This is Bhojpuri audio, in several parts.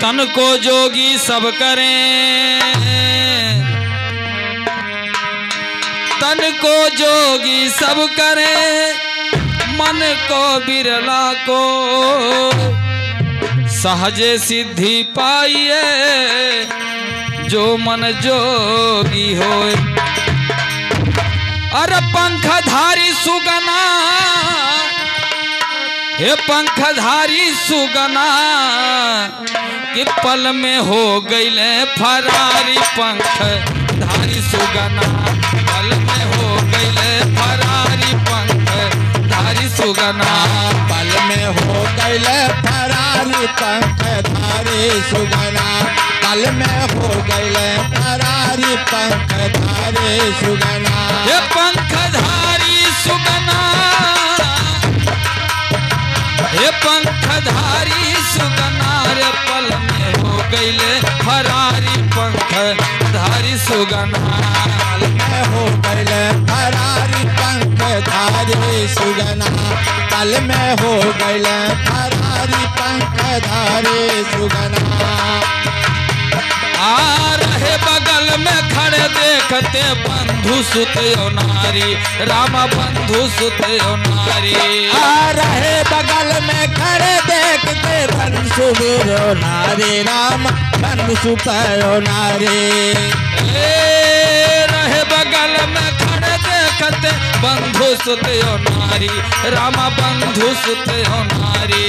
तन को जोगी सब करें, तन को जोगी सब करें, मन को बिरला को सहजे सिद्धि पाइए, जो मन जोगी होए। अरे पंखधारी सुगना, हे पंखधारी सुगना, कि पल में हो गईले फरारी। पंखधारी सुगना, पल में हो गईले फरारी। पंखधारी सुगना, पल में हो गईले फरारी। पंखधारी सुगना, पल में हो गईले फरारी। पंखधारी सुगना, हे पंखधारी सुगना, हे पंखधारी सुगना, रे पल में हो गईले फरारी। पंखधारी सुगना, पल में हो गईले फरारी। पंखधारी सुगना, पल में हो गईले फरारी। पंखधारी सुगना, आ रहे बगल में खड़े देखते बंधु सुतो नारी। राम बंधु सुतो नारी, आ रहे बगल में खड़े देखते बंधु सुतो नारी। राम बंधु सुतो नारी, रहे बगल में खड़े देखते बंधु सुतो नारी। राम बंधु सुतो नारी,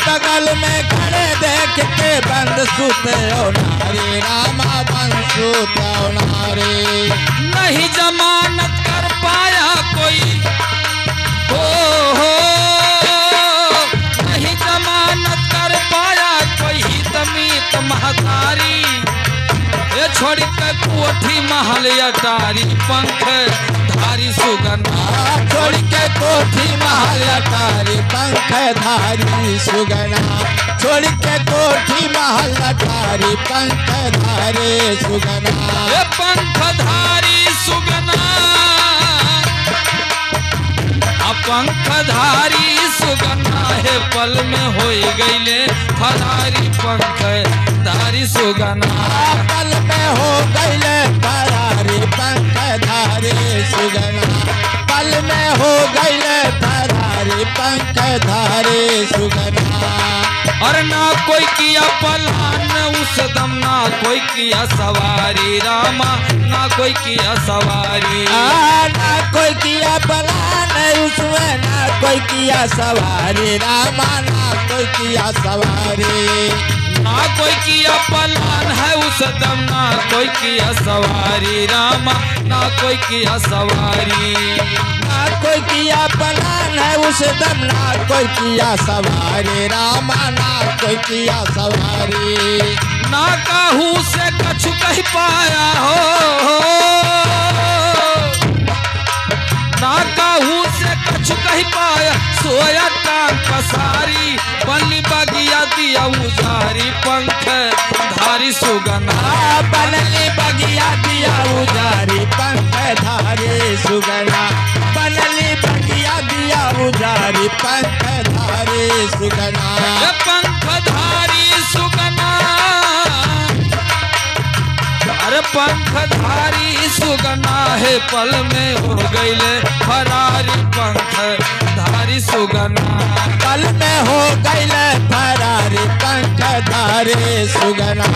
बगल में खड़े देखते बंधु सुतो नारी। रामा बंधु सुतो नारी, नहीं जमानत कर पाया कोई, हो नहीं जमानत कर पाया कोई। तमीत महतारी, ये छोड़ के कोठी महल अटारी। पंखधारी सुगना, छोड़ के कोठी महल अटारी। पंखधारी सुगना, छोड़ के कोठी महल अटारी। पंखधारी सुगना, ये पंखधारी सुगना, पंखधारी सुगना, है पल में हो गईले फरारी। पंखधारी सुगना, पल में हो गईले फरारी। पंखधारी सुगना, पल में हो गईले फरारी। पंखधारी सुगना, और ना कोई किया पलान उस दम, ना कोई किया सवारी। रामा ना कोई किया सवारी, ना कोई किया पलान उसमें, ना कोई किया सवारी। रामा ना कोई किया सवारी, ना कोई किया पलान है उस दम, ना कोई किया सवारी। रामा ना कोई किया सवारी, ना कोई किया पलान है उस दम, ना कोई किया सवारी। रामा ना कोई किया सवारी, ना कहू से कछु कह पाया हो, ना कहू से कछु कह पाया। सोया टांग पसारी, बनी बगिया दिया उजारी। पंखधारी सुगना, बनली बगिया दिया उजारी। पंखधारी सुगना, बनली बगिया दिया उजारी। पंखधारी सुगना, पंखधारी सुगना, अरे पंखधारी सुगना, है पल में हो गईले फरारी। पंखधारी सुगना, पल में हो गईले फरारी। पंखधारी सुगना,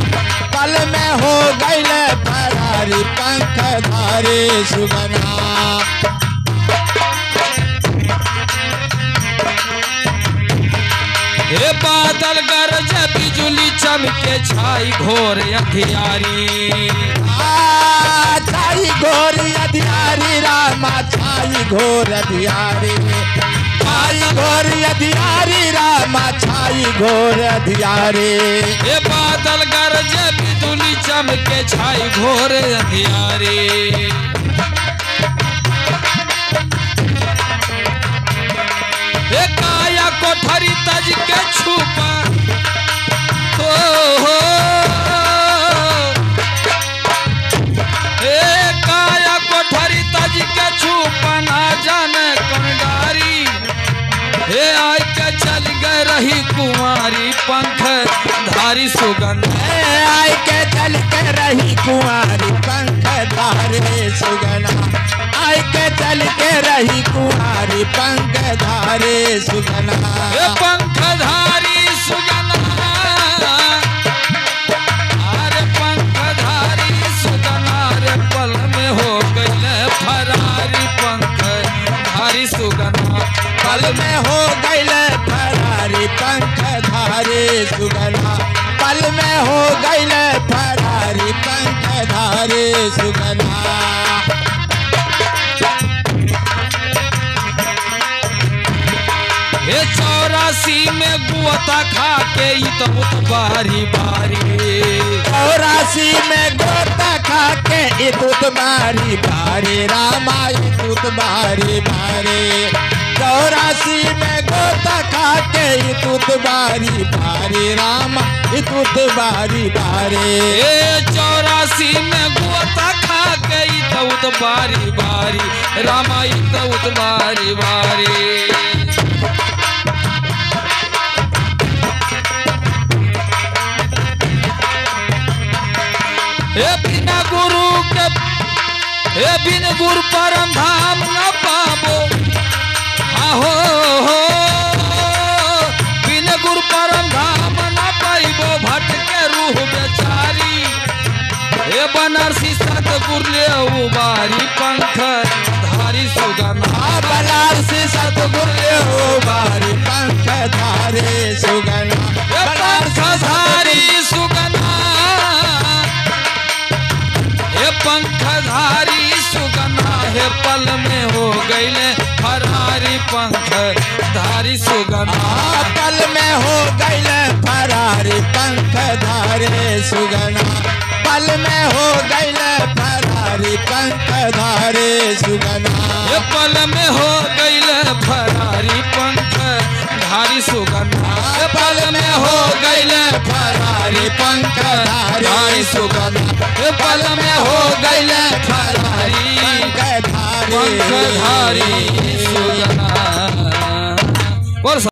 पल में हो गईले फरारी। पंखधारी सुगना, हे बादल गरज बिजुली चमके छाई घोर अंधियारी। छाई घोर अंधियारी। रामा छाई घोर अंधियारी। छाई घोर अंधियारी। रामा छाई घोर अंधियारी। हे बादल गरज बिजुली चमके छाई घोर अंधियारी। काया कोठरी तज के छुपा, हो काया कोठरी तज के छुपा। ना जाने कौन डारी, हे आय के चल गए रही कुंवारी पंख धारी सुगंधा आय के चल के रही कुंवारी पंख धारे सुगना आय के चल के रही कुंवारी पंख धारे सुगना हे पंख धारी सुगना अरे पंख धारी सुगना रे पल में हो गए फरारी पंख धारी सुगना पल में हो गए फरारी पंख धारे सुगना पल में हो गए फरारी पंख धारे सुगना हे 84 में गुआता खा के इतमुत बारी बारी 84 में गोता खा के इतुत बारी बारी रामा इतुत बारी बारी 84 में गोता खा के इतुत बारी बारी रामा इतुत बारी बारी हे 84 में गुआता खा के इतमुत बारी बारी रामा इतमुत बारी बारी हे बिना गुरु के हे बिन गुरु परम धाम न पाबो आहो हो बिन गुरु परम धाम न पाइबो भटके रूह बेचारी हे बनारसी सतगुरु ले उबारी पंख धारी सुगना बनारसी सतगुरु ले उबारी पंख धारे सुगना पंख धारी सुगना पंख धारी सुगना हे पल में हो गईले फरारी पंख धारी सुगना पल में हो गईले फरारी पंख धारे सुगना पल में हो गईले फरारी पंख धारे सुगना हे पल में हो गईले फरारी पंख धारी सुगना हे पल में हो गईले फरारी पंख धारी सुगना हे पल में हो गईले फरारी पंख धारी सुगना।